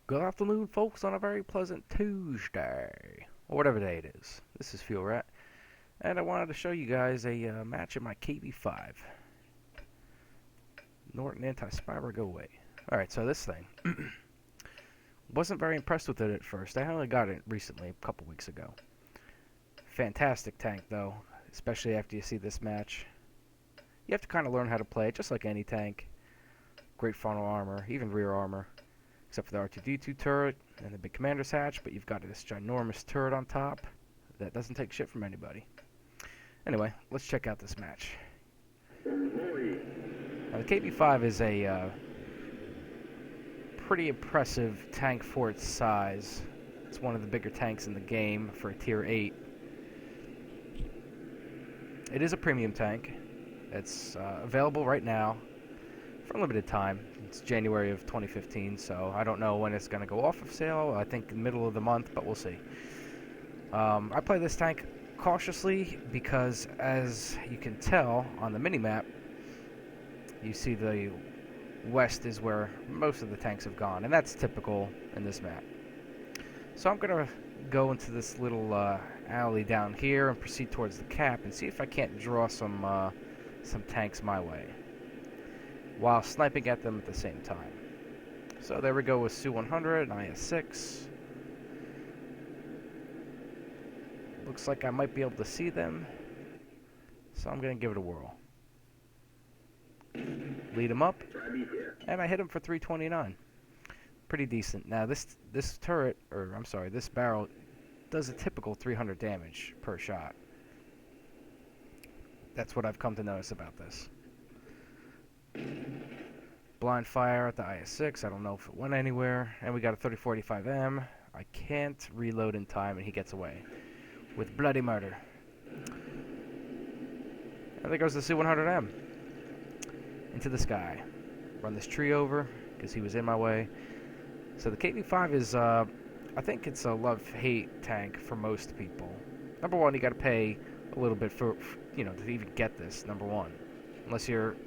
Good afternoon, folks, on a very pleasant Tuesday, or whatever day it is. This is Fuel Rat, and I wanted to show you guys a match of my KV-5. Norton Anti-Spyware, go away. Alright, so this thing. Wasn't very impressed with it at first. I only got it recently, a couple weeks ago. Fantastic tank, though, especially after you see this match. You have to kind of learn how to play it, just like any tank. Great frontal armor, even rear armor. Except for the R2-D2 turret and the big commander's hatch, but you've got this ginormous turret on top that doesn't take shit from anybody. Anyway, let's check out this match. Now, the KV-5 is a pretty impressive tank for its size. It's one of the bigger tanks in the game for a Tier 8. It is a premium tank. It's available right now for a limited time. It's January of 2015, so I don't know when it's going to go off of sale. I think in the middle of the month, but we'll see. I play this tank cautiously because, as you can tell on the mini-map, you see the west is where most of the tanks have gone, and that's typical in this map. So I'm going to go into this little alley down here and proceed towards the cap and see if I can't draw some tanks my way, while sniping at them at the same time. So there we go with Su-100 and IS-6. Looks like I might be able to see them, so I'm going to give it a whirl. Lead him up, and I hit him for 329. Pretty decent. Now this turret, or I'm sorry, this barrel does a typical 300 damage per shot. That's what I've come to notice about this. Blind fire at the IS-6. I don't know if it went anywhere. And we got a 3045M. I can't reload in time, and he gets away with bloody murder. And there goes the Su-100M into the sky. Run this tree over because he was in my way. So the KV-5 is, I think it's a love-hate tank for most people. Number one, you got to pay a little bit for, to even get this. Number one, unless you're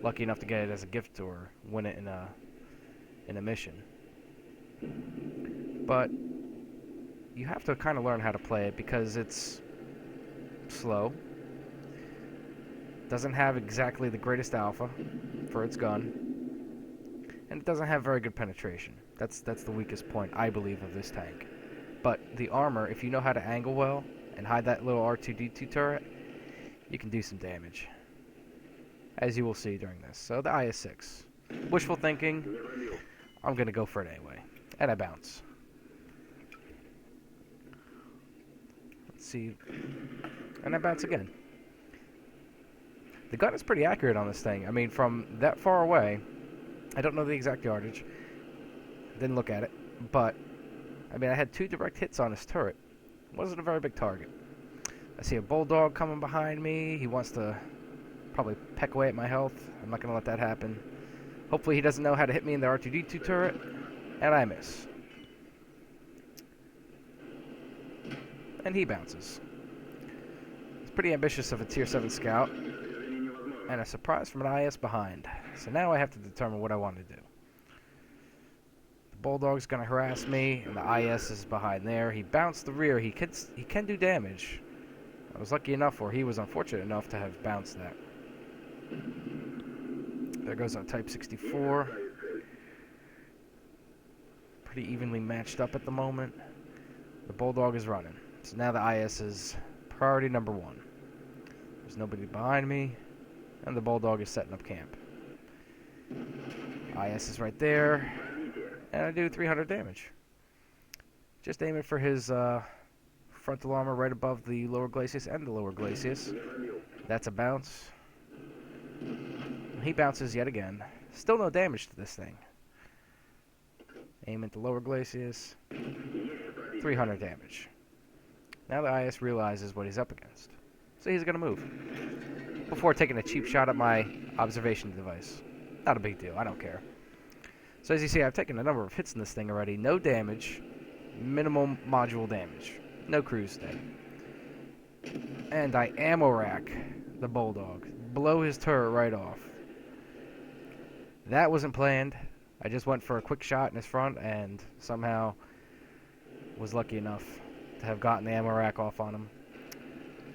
lucky enough to get it as a gift or win it in a mission. But you have to kind of learn how to play it because it's slow. Doesn't have exactly the greatest alpha for its gun, and it doesn't have very good penetration. That's the weakest point, I believe, of this tank. But the armor, if you know how to angle well and hide that little R2-D2 turret, you can do some damage, as you will see during this. So the IS-6. Wishful thinking. I'm going to go for it anyway. And I bounce. Let's see. And I bounce again. The gun is pretty accurate on this thing. I mean, from that far away, I don't know the exact yardage. Didn't look at it. But, I mean, I had 2 direct hits on his turret. Wasn't a very big target. I see a bulldog coming behind me. He wants to probably peck away at my health. I'm not going to let that happen. Hopefully he doesn't know how to hit me in the R2-D2 turret. And I miss. And he bounces. It's pretty ambitious of a Tier 7 scout. And a surprise from an IS behind. So now I have to determine what I want to do. The bulldog's going to harass me, and the IS is behind there. He bounced the rear. He can do damage. I was lucky enough, or he was unfortunate enough to have bounced that. There goes our Type 64. Pretty evenly matched up at the moment. The bulldog is running. So now the IS is priority number 1. There's nobody behind me, and the bulldog is setting up camp. IS is right there, and I do 300 damage. Just aiming for his frontal armor right above the lower glacis and the lower glacis. That's a bounce. He bounces yet again. Still no damage to this thing. Aim at the lower glacis. 300 damage. Now the IS realizes what he's up against. So he's going to move. Before taking a cheap shot at my observation device. Not a big deal. I don't care. So as you see, I've taken a number of hits in this thing already. No damage. Minimal module damage. No cruise stay. And I ammo rack the bulldog. Blow his turret right off. That wasn't planned. I just went for a quick shot in his front and somehow was lucky enough to have gotten the ammo rack off on him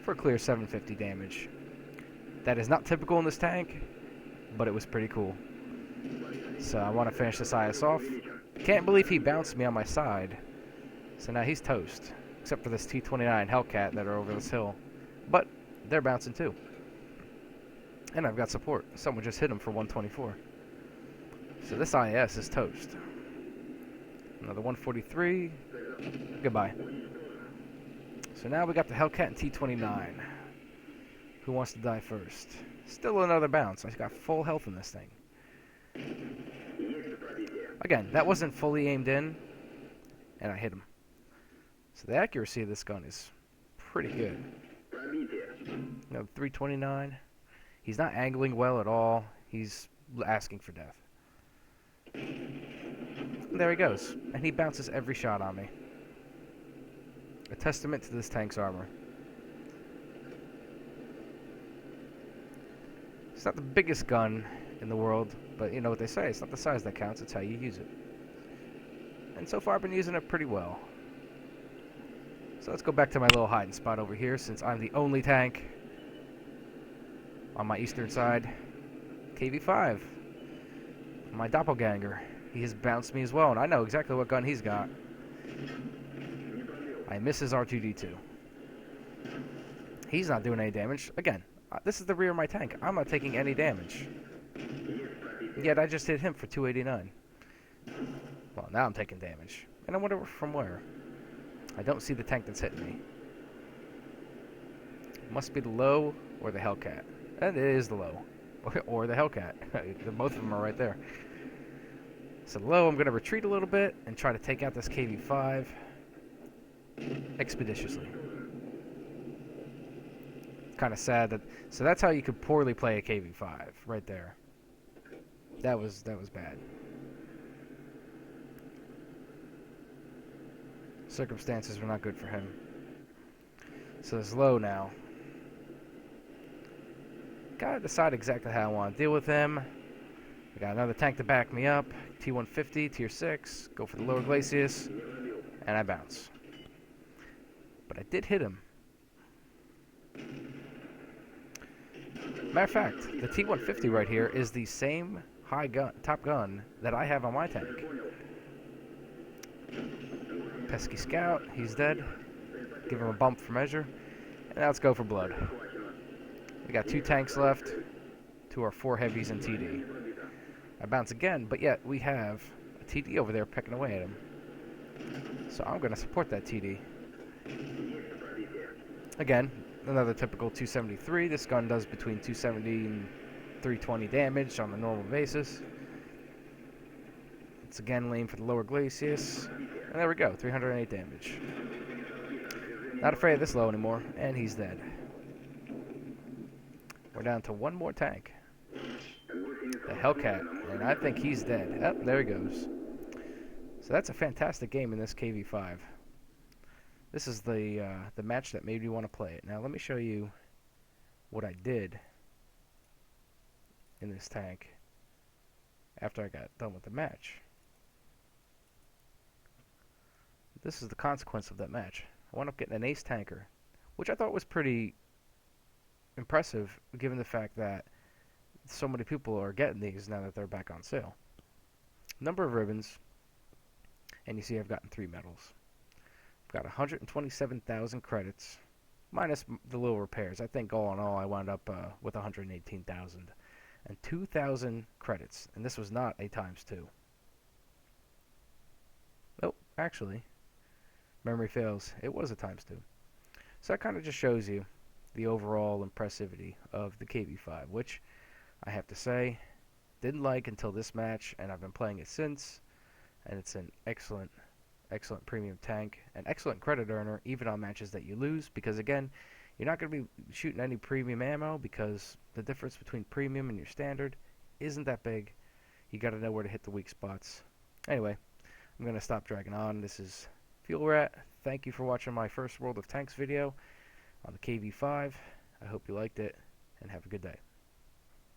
for a clear 750 damage. That is not typical in this tank, but it was pretty cool. So I want to finish this IS off. Can't believe he bounced me on my side. So now he's toast. Except for this T-29 Hellcat that are over this hill. But they're bouncing too. And I've got support. Someone just hit him for 124. So this IS is toast. Another 143. Goodbye. So now we got the Hellcat and T-29. Who wants to die first? Still another bounce. I got full health in this thing. Again, that wasn't fully aimed in, and I hit him. So the accuracy of this gun is pretty good. Another 329. He's not angling well at all. He's asking for death. And there he goes. And he bounces every shot on me. A testament to this tank's armor. It's not the biggest gun in the world, but you know what they say, it's not the size that counts, it's how you use it. And so far I've been using it pretty well. So let's go back to my little hiding spot over here, since I'm the only tank on my eastern side. KV-5, my doppelganger. He has bounced me as well, and I know exactly what gun he's got. I miss his R2-D2. He's not doing any damage. Again, this is the rear of my tank. I'm not taking any damage. Yet I just hit him for 289. Well, now I'm taking damage. And I wonder from where. I don't see the tank that's hitting me. It must be the low or the Hellcat. And it is the low. Or the Hellcat. Both of them are right there. So the low, I'm going to retreat a little bit and try to take out this KV-5 expeditiously. Kind of sad that. So that's how you could poorly play a KV-5 right there. That was bad. Circumstances were not good for him. So it's low now. Gotta decide exactly how I want to deal with him. I got another tank to back me up. T-150, tier 6. Go for the lower glacis. And I bounce. But I did hit him. Matter of fact, the T-150 right here is the same top gun that I have on my tank. Pesky Scout, he's dead. Give him a bump for measure. And now let's go for blood. We got 2 tanks left. 2 or 4 heavies and TD. I bounce again, but yet we have a TD over there pecking away at him. So I'm going to support that TD. Again, another typical 273. This gun does between 270 and 320 damage on a normal basis. It's again lane for the lower glacis. And there we go, 308 damage. Not afraid of this low anymore, and he's dead. We're down to 1 more tank. The Hellcat, and I think he's dead. Oh, there he goes. So that's a fantastic game in this KV-5. This is the match that made me want to play it. Now let me show you what I did in this tank after I got done with the match. This is the consequence of that match. I wound up getting an ace tanker, which I thought was pretty impressive given the fact that so many people are getting these now that they're back on sale. Number of ribbons, and you see I've gotten 3 medals. I've got 127,000 credits, minus the little repairs. I think all in all I wound up with 118,000 and 2,000 credits, and this was not a ×2. Nope, actually, memory fails. It was a ×2. So that kind of just shows you the overall impressivity of the KV-5, which I have to say, didn't like until this match, and I've been playing it since, and it's an excellent premium tank, an excellent credit earner, even on matches that you lose, because again, you're not going to be shooting any premium ammo, because the difference between premium and your standard isn't that big. You got to know where to hit the weak spots. Anyway, I'm going to stop dragging on. This is Fuel Rat. Thank you for watching my first World of Tanks video on the KV-5. I hope you liked it, and have a good day.